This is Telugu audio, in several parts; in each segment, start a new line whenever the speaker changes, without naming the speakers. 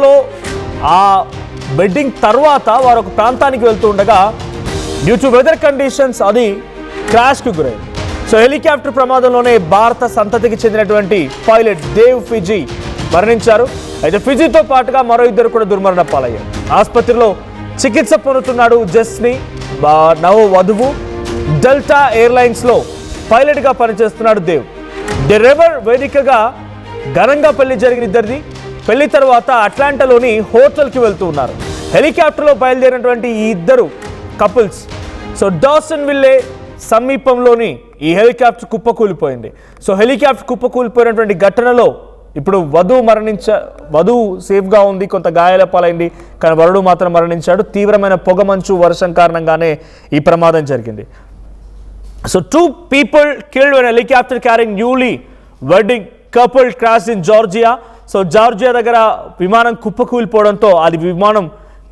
లో ఆ వెడ్డింగ్ తర్వాత వారు ఒక ప్రాంతానికి వెళ్తూ ఉండగా డ్యూ టు వెదర్ కండిషన్స్ అది క్రాష్కు గురైంది. సో హెలికాప్టర్ ప్రమాదంలోనే భారత సంతతికి చెందినటువంటి పైలట్ దేవ్ ఫిజీ మరణించారు. అయితే ఫిజీతో పాటుగా మరో ఇద్దరు కూడా దుర్మరణ పాలయ్యారు. ఆసుపత్రిలో చికిత్స పొందుతున్నాడు జస్ని నవ వధువు. డెల్టా ఎయిర్లైన్స్లో పైలట్గా పనిచేస్తున్నాడు దేవ్. ది రివర్ వేదికగా ఘనంగా పెళ్లి జరిగిన ఇద్దరిది. పెళ్లి తర్వాత అట్లాంటాలోని హోటల్కి వెళ్తూ ఉన్నారు. హెలికాప్టర్లో బయలుదేరినటువంటి ఈ ఇద్దరు కపుల్స్ సో డాసన్ విల్లే సమీపంలోని ఈ హెలికాప్టర్ కుప్పకూలిపోయింది. సో హెలికాప్టర్ కుప్పకూలిపోయినటువంటి ఘటనలో ఇప్పుడు వధువు సేఫ్గా ఉంది, కొంత గాయాల పాలైంది, కానీ వరుడు మాత్రం మరణించాడు. తీవ్రమైన పొగమంచు వర్షం కారణంగానే ఈ ప్రమాదం జరిగింది. So 2 people killed when helicopter carrying newly wedding couple crashed in Georgia. So Georgia దగ్గర విమానం కుప్పకూలిపోవడంతో అది విమానం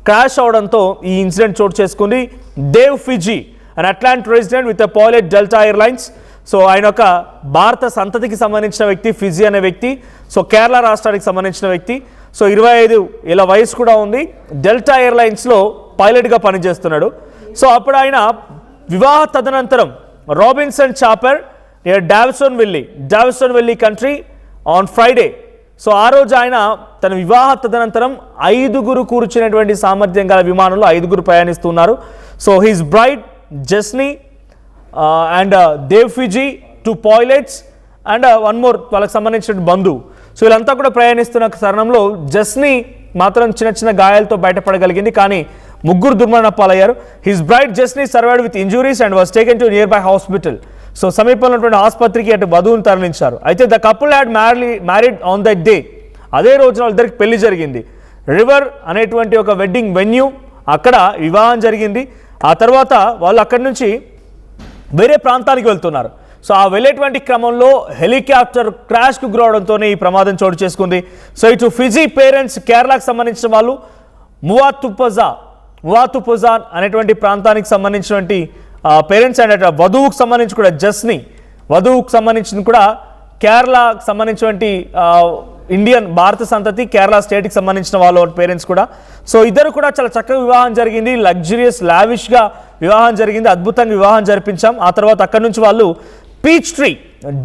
క్రాష్ అవడంతో ఈ ఇన్సిడెంట్ చోటు చేసుకుంది. Dev Fiji and Atlanta resident with pilot Delta Airlines. So ఆయన ఒక భారత సంతతికి సంబంధించిన వ్యక్తి, ఫిజీ అనే వ్యక్తి. సో కేరళ రాష్ట్రానికి సంబంధించిన వ్యక్తి. సో 25 ఏళ్ల వయసు కూడా ఉంది. డెల్టా ఎయిర్లైన్స్లో పైలట్గా పనిచేస్తున్నాడు. సో అప్పుడు ఆయన వివాహ తదనంతరం Robinson chopper near Davison valley country on Friday. So ఆ రోజు ఆయన తన వివాహ తదనంతరం 5 కూర్చునేటువంటి సామర్థ్యం గల విమానంలో 5 ప్రయాణిస్తున్నారు. So his bride Jasni and Dev Fiji 2 pilots and 1 more వాళ్ళకి సంబంధించిన బంధువు. సో వీళ్ళంతా కూడా ప్రయాణిస్తున్న తరుణంలో జస్ని మాత్రం చిన్న గాయాలతో బయటపడగలిగింది, కానీ 3 దుర్మరణ పాలయ్యారు. His bride Jasni survived with injuries and was taken to nearby hospital. So సమీపంలో ఉన్నటువంటి ఆసుపత్రికి అటు వధువును తరలించారు. అయితే the couple had married on that day. అదే రోజున వాళ్ళిద్దరికి పెళ్లి జరిగింది. రివర్ అనేటువంటి ఒక వెడ్డింగ్ వెన్యూ, అక్కడ వివాహం జరిగింది. ఆ తర్వాత వాళ్ళు అక్కడి నుంచి వేరే ప్రాంతానికి వెళ్తున్నారు. సో ఆ వెళ్ళేటువంటి క్రమంలో హెలికాప్టర్ క్రాష్కు గురవడంతోనే ఈ ప్రమాదం చోటు చేసుకుంది. సో ఇటు ఫిజీ పేరెంట్స్ కేరళకు సంబంధించిన వాళ్ళు మువాతుపుజాన్ అనేటువంటి ప్రాంతానికి సంబంధించినటువంటి పేరెంట్స్ అండ్ వధువుకు సంబంధించి కూడా జస్ని, వధువుకు సంబంధించిన కూడా కేరళకు సంబంధించినటువంటి ఇండియన్ భారత సంతతి కేరళ స్టేట్కి సంబంధించిన వాళ్ళ పేరెంట్స్ కూడా. సో ఇద్దరు కూడా చాలా చక్కగా వివాహం జరిగింది. లగ్జరియస్ లావిష్గా వివాహం జరిగింది. అద్భుతంగా వివాహం జరిపించాం. ఆ తర్వాత అక్కడి నుంచి వాళ్ళు పీచ్ ట్రీ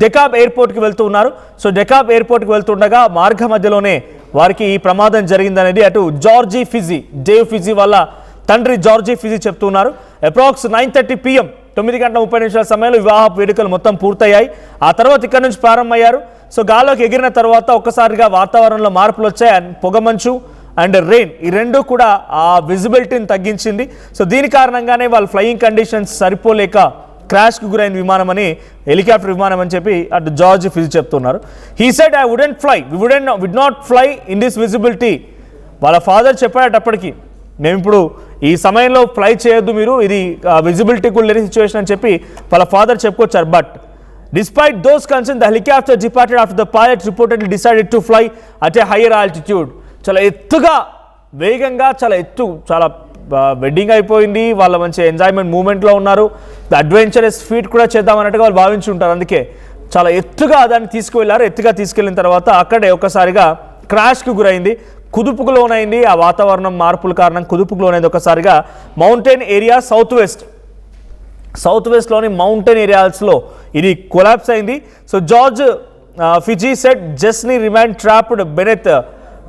డెకాబ్ ఎయిర్పోర్ట్కి వెళ్తూ ఉన్నారు. సో డెకాబ్ ఎయిర్పోర్ట్కి వెళ్తుండగా మార్గ మధ్యలోనే వారికి ఈ ప్రమాదం జరిగిందనేది అటు జార్జీ ఫిజీ, దేవ్ ఫిజీ వాళ్ళ తండ్రి జార్జీ ఫిజీ చెప్తున్నారు. అప్రాక్స్ 9:30 PM 9:30 సమయంలో వివాహ వేడుకలు మొత్తం పూర్తయ్యాయి. ఆ తర్వాత ఇక్కడ నుంచి ప్రారంభమయ్యారు. సో గాల్లోకి ఎగిరిన తర్వాత ఒక్కసారిగా వాతావరణంలో మార్పులు వచ్చాయి. అండ్ పొగమంచు అండ్ రెయిన్ ఈ రెండు కూడా ఆ విజిబిలిటీని తగ్గించింది. సో దీని కారణంగానే వాళ్ళ ఫ్లయింగ్ కండిషన్స్ సరిపోలేక క్రాష్కు గురైన విమానం అని, హెలికాప్టర్ విమానం అని చెప్పి అటు జార్జీ ఫిజీ చెప్తున్నారు. He said I wouldn't fly, would not fly in this visibility. వాళ్ళ ఫాదర్ చెప్పేటప్పటికి మేము ఇప్పుడు ఈ సమయంలో ఫ్లై చేయొద్దు, మీరు ఇది విజిబిలిటీ కూడా లేని సిచ్యువేషన్ అని చెప్పి వాళ్ళ ఫాదర్ చెప్పుకొచ్చారు. But despite those concern the helicopter departed after the pilot reportedly decided to fly at a hire altitude. చాలా ఎత్తుగా, వేగంగా, చాలా వెడ్డింగ్ అయిపోయింది, వాళ్ళ మంచి ఎంజాయ్మెంట్ మూమెంట్లో ఉన్నారు, అడ్వెంచరస్ ఫీట్ కూడా చేద్దామన్నట్టుగా వాళ్ళు భావించి ఉంటారు. అందుకే చాలా ఎత్తుగా దాన్ని తీసుకువెళ్ళారు. ఎత్తుగా తీసుకెళ్ళిన తర్వాత అక్కడే ఒక్కసారిగా క్రాష్కు గురైంది, కుదుపుకు లోనైంది. ఆ వాతావరణం మార్పుల కారణం కుదుపుకు లోనైంది. ఒకసారిగా మౌంటైన్ ఏరియా సౌత్ వెస్ట్లోని మౌంటైన్ ఏరియాస్లో ఇది కొలాప్స్ అయింది. So George Fiji said Jasni remain trapped beneath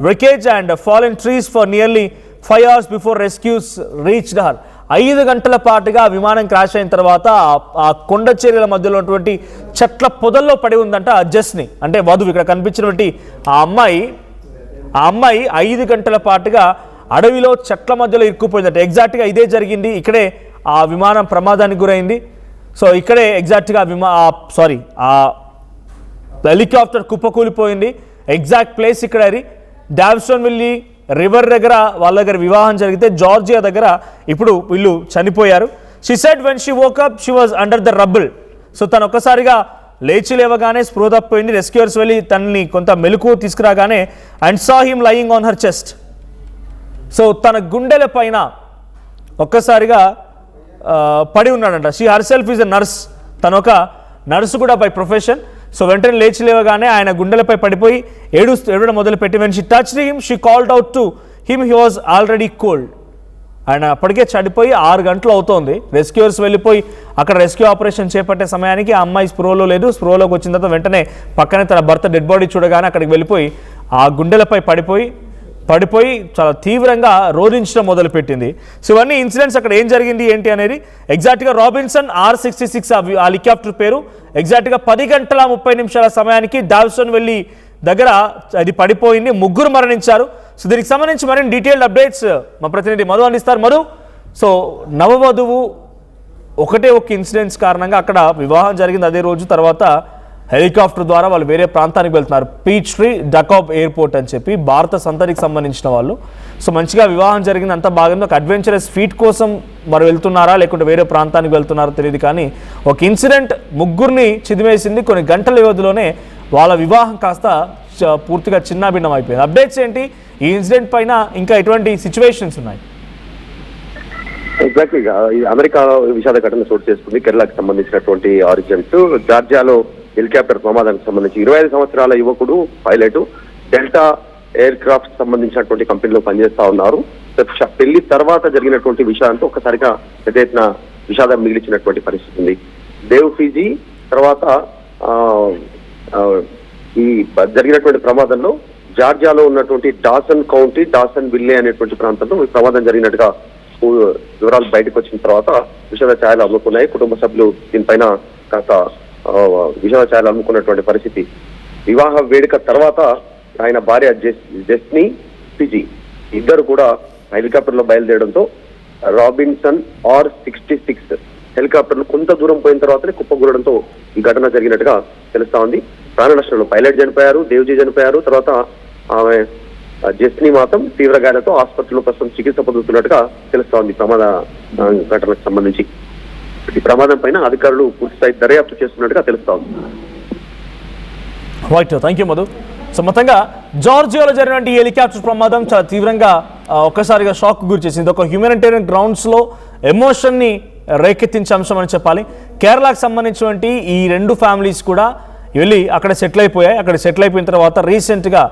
wreckage and fallen trees for nearly 5 hours before rescues reached her. 5 గంటల పాటుగా విమానం క్రాష్ అయిన తర్వాత ఆ కొండ చర్యల మధ్యలో ఉన్నటువంటి చెట్ల పొదల్లో పడి ఉందంట జస్ని, అంటే వధువు. ఇక్కడ కనిపించినటువంటి ఆ అమ్మాయి 5 గంటల పాటుగా అడవిలో చెట్ల మధ్యలో ఇరుక్కుపోయిందట. ఎగ్జాక్ట్గా ఇదే జరిగింది. ఇక్కడే ఆ విమానం ప్రమాదానికి గురైంది. సో ఇక్కడే ఎగ్జాక్ట్గా ఆ హెలికాప్టర్ కుప్పకూలిపోయింది. ఎగ్జాక్ట్ ప్లేస్ ఇక్కడ అది డావిసన్ వెల్లీ రివర్ దగ్గర వాళ్ళ దగ్గర వివాహం జరిగితే జార్జియా దగ్గర ఇప్పుడు వీళ్ళు చనిపోయారు. She said when she woke up she was under the rubble. So తను ఒక్కసారిగా లేచి లేవగానే స్పృహ తప్పిపోయింది. రెస్క్యూర్స్ వెళ్ళి తనని కొంత మెలకువ తీసుకురాగానే and saw him lying on her chest. So తన గుండెల పైన ఒక్కసారిగా పడి ఉన్నాడంట. She herself is a nurse, తను ఒక నర్సు కూడా బై ప్రొఫెషన్. సో వెంటనే లేచి లేవగానే ఆయన గుండెలపై పడిపోయి ఏడవడం మొదలుపెట్టి when she touched him she called out to him he was already cold. ఆయన అప్పటికే చనిపోయి 6 గంటలు అవుతోంది. రెస్క్యూర్స్ వెళ్ళిపోయి అక్కడ రెస్క్యూ ఆపరేషన్ చేపట్టే సమయానికి ఆ అమ్మాయి స్పృహలో లేదు. స్పృహలోకి వచ్చిన తర్వాత వెంటనే పక్కనే తన భర్త డెడ్ బాడీ చూడగానే అక్కడికి వెళ్ళిపోయి ఆ గుండెలపై పడిపోయి చాలా తీవ్రంగా రోధించడం మొదలుపెట్టింది. సో ఇవన్నీ ఇన్సిడెంట్స్ అక్కడ ఏం జరిగింది ఏంటి అనేది ఎగ్జాక్ట్గా రాబిన్సన్ R66 ఆ హెలికాప్టర్ పేరు. ఎగ్జాక్ట్గా 10 గంటల 30 నిమిషాల సమయానికి డావ్సన్ వెళ్ళి దగ్గర అది పడిపోయింది. 3 మరణించారు. సో దీనికి సంబంధించి మరిన్ని డీటెయిల్డ్ అప్డేట్స్ మా ప్రతినిధి మధు అందిస్తారు. మధు, సో నవవధువు ఒక ఇన్సిడెంట్స్ కారణంగా అక్కడ వివాహం జరిగింది అదే రోజు, తర్వాత హెలికాప్టర్ ద్వారా వాళ్ళు వేరే ప్రాంతానికి వెళ్తున్నారు, పీచ్ ట్రీ డకాబ్ ఎయిర్పోర్ట్ అని చెప్పి భారత సంతతికి సంబంధించిన వాళ్ళు. సో మంచిగా వివాహం జరిగింది, అంతా బాగుంది. ఒక అడ్వెంచరస్ ఫీట్ కోసం వారు వెళ్తున్నారా లేకుంటే వేరే ప్రాంతానికి వెళ్తున్నారో తెలియదు, కానీ ఒక ఇన్సిడెంట్ 3 చిదిమేసింది. కొన్ని గంటల వ్యవధిలోనే వాళ్ళ వివాహం కాస్త పూర్తిగా చిన్నాభిన్నం అయిపోయింది. అప్డేట్స్ ఏంటి ఈ ఇన్సిడెంట్ పైన, ఇంకా ఎటువంటి సిచ్యువేషన్స్ ఉన్నాయి?
ఎగ్జాక్ట్లీగా అమెరికా విషాద ఘటన చోటు చేసుకుంది. కేరళకు సంబంధించినటువంటి ఆరిజిన్స్. జార్జియాలో హెలికాప్టర్ ప్రమాదానికి సంబంధించి 25 సంవత్సరాల యువకుడు పైలట్ డెల్టా ఎయిర్ క్రాఫ్ట్ సంబంధించినటువంటి కంపెనీలో పనిచేస్తా ఉన్నారు. పెళ్లి తర్వాత జరిగినటువంటి విషయాలతో ఒక్కసారిగా పెద్ద ఎత్తున విషాదం మిగిలిచినటువంటి పరిస్థితి ఉంది. దేవ్ ఫిజీ తర్వాత ఈ జరిగినటువంటి ప్రమాదంలో జార్జియాలో ఉన్నటువంటి డాసన్ కౌంటీ డాసన్ విల్లే అనేటువంటి ప్రాంతంలో ఈ ప్రమాదం జరిగినట్టుగా వివరాలు బయటకు వచ్చిన తర్వాత విషాద ఛాయలు అమ్ముకున్నాయి. కుటుంబ సభ్యులు దీనిపైన కాస్త విషాద ఛాయలు అమ్ముకున్నటువంటి పరిస్థితి. వివాహ వేడుక తర్వాత ఆయన భార్య జెస్నీ ఫిజీ ఇద్దరు కూడా హెలికాప్టర్ లో బయలుదేరడంతో రాబిన్సన్ R66 హెలికాప్టర్ కొంత దూరం పోయిన తర్వాతనే కుప్పగూడడంతో ఈ ఘటన జరిగినట్టుగా తెలుస్తా ఉంది. ప్రాణ నష్టంలో పైలట్ చనిపోయారు, దేవ్జీ చనిపోయారు. తర్వాత ఆమె జెస్నీ మాత్రం తీవ్ర గాయాలతో ఆసుపత్రిలో ప్రస్తుతం చికిత్స పొందుతున్నట్టుగా తెలుస్తా ఉంది. ప్రమాద ఘటనకు సంబంధించి ఈ ప్రమాదం పైన అధికారులు పూర్తిస్థాయి దర్యాప్తు చేస్తున్నట్టుగా తెలుస్తా ఉంది.
Thank you Madhu. సో మొత్తంగా జార్జియాలో జరిగినటువంటి ఈ హెలికాప్టర్ ప్రమాదం చాలా తీవ్రంగా ఒక్కసారిగా షాక్ గురి చేసింది. ఒక హ్యూమానిటేరియన్ గ్రౌండ్స్లో ఎమోషన్ని రేకెత్తించే అంశం అని చెప్పాలి. కేరళకు సంబంధించినటువంటి ఈ 2 ఫ్యామిలీస్ కూడా వెళ్ళి అక్కడ సెటిల్ అయిపోయాయి. అక్కడ సెటిల్ అయిపోయిన తర్వాత రీసెంట్గా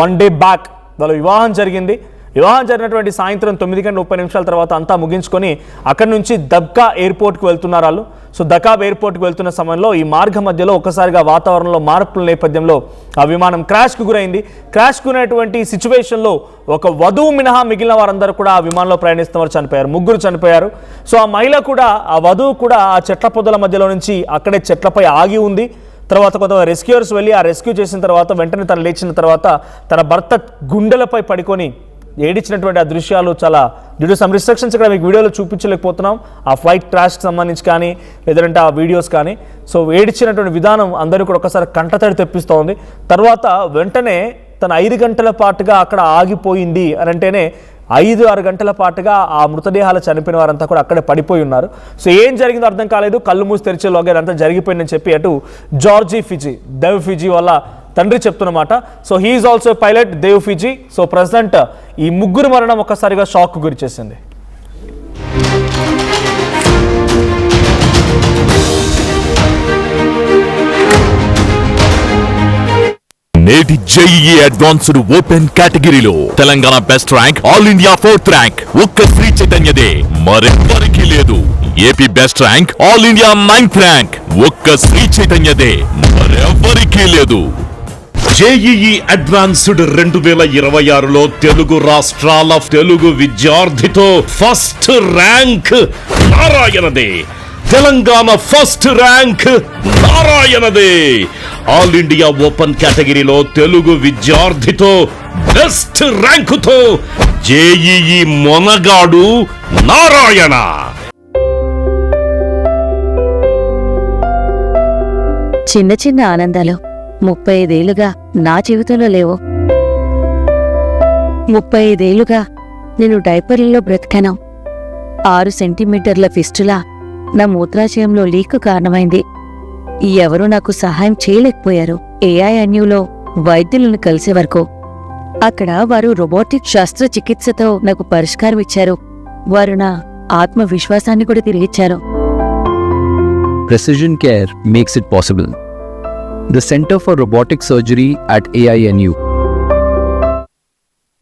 1 డే బ్యాక్ వాళ్ళ వివాహం జరిగింది. వివాహం జరిగినటువంటి సాయంత్రం 9:30 తర్వాత అంతా ముగించుకొని అక్కడి నుంచి దబ్కా ఎయిర్పోర్ట్కి వెళ్తున్నారు వాళ్ళు. సో దకాబ్ ఎయిర్పోర్ట్కి వెళ్తున్న సమయంలో ఈ మార్గ మధ్యలో ఒక్కసారిగా వాతావరణంలో మార్పుల నేపథ్యంలో ఆ విమానం క్రాష్కు గురైంది. క్రాష్కు గురైనటువంటి సిచ్యువేషన్లో ఒక వధువు మినహా మిగిలిన వారందరూ కూడా ఆ విమానంలో ప్రయాణిస్తున్న వారు చనిపోయారు. 3 చనిపోయారు. సో ఆ మహిళ కూడా, ఆ వధువు కూడా ఆ చెట్ల పొదల మధ్యలో నుంచి అక్కడే చెట్లపై ఆగి ఉంది. తర్వాత కొంత రెస్క్యూర్స్ వెళ్ళి ఆ రెస్క్యూ చేసిన తర్వాత వెంటనే తను లేచిన తర్వాత తన భర్త గుండెలపై పడుకొని ఏడిచినటువంటి ఆ దృశ్యాలు చాలా డ్యూ టు సమ్ రిస్ట్రిక్షన్స్ ఇక్కడ మీకు వీడియోలో చూపించలేకపోతున్నాం. ఆ ఫ్లైట్ క్రాష్కి సంబంధించి కానీ లేదంటే ఆ వీడియోస్ కానీ. సో ఏడిచినటువంటి విధానం అందరూ కూడా ఒకసారి కంటతడి తెప్పిస్తూ ఉంది. తర్వాత వెంటనే తన 5 గంటల పాటుగా అక్కడ ఆగిపోయింది అని అంటేనే 5-6 గంటల పాటుగా ఆ మృతదేహాలు చనిపోయిన వారంతా కూడా అక్కడే పడిపోయి ఉన్నారు. సో ఏం జరిగిందో అర్థం కాలేదు. కళ్ళు మూసి తెరిచేలోగా ఇదంతా జరిగిపోయిందని చెప్పి అటు దేవ్ ఫిజీ వాళ్ళ తండ్రి చెప్తున్నమాట. So he's also pilot Dev Fiji. So president ఈ 3 మరణం ఒక్కసారిగా షాక్ గురి చేసింది.
నేటి జేఈఈ అడ్వాన్స్డ్ ఓపెన్ కేటగిరీలో Telangana best rank, all India 4th rank ఒక్క శ్రీ చైతన్యదే, మరెవ్వరికీ లేదు. AP best rank, all India 9th rank ఒక్క శ్రీ చైతన్యదే, మరెవ్వరికీ లేదు. జేఈఈ అడ్వాన్స్డ్ 2026లో తెలుగు రాష్ట్రాల తెలుగు విద్యార్థితో ఫస్ట్ ర్యాంక్ నారాయణదే. తెలంగాణ ఫస్ట్ ర్యాంక్ నారాయణదే. ఆల్ ఇండియా ఓపెన్ కేటగిరీలో తెలుగు విద్యార్థితో బెస్ట్ ర్యాంకుతో జేఈఈ మొనగాడు నారాయణ.
చిన్న చిన్న ఆనందాలు 35 ఏళ్లుగా నా జీవితంలో లేవు. 35 ఏళ్లుగా నేను డైపర్లలో బ్రతికాను. 6 సెంటీమీటర్ల ఫిస్టులా నా మూత్రాశయంలో లీక్ కారణమైంది. ఎవరూ నాకు సహాయం చేయలేకపోయారు. ఏఐఎన్యూలో వైద్యులను కలిసే వరకు. అక్కడ వారు రోబోటిక్ శస్త్రచికిత్సతో నాకు పరిష్కారం ఇచ్చారు. వారు నా ఆత్మవిశ్వాసాన్ని కూడా తిరిగిచ్చారు.
precision care makes it possible. The Center for Robotic Surgery at AINU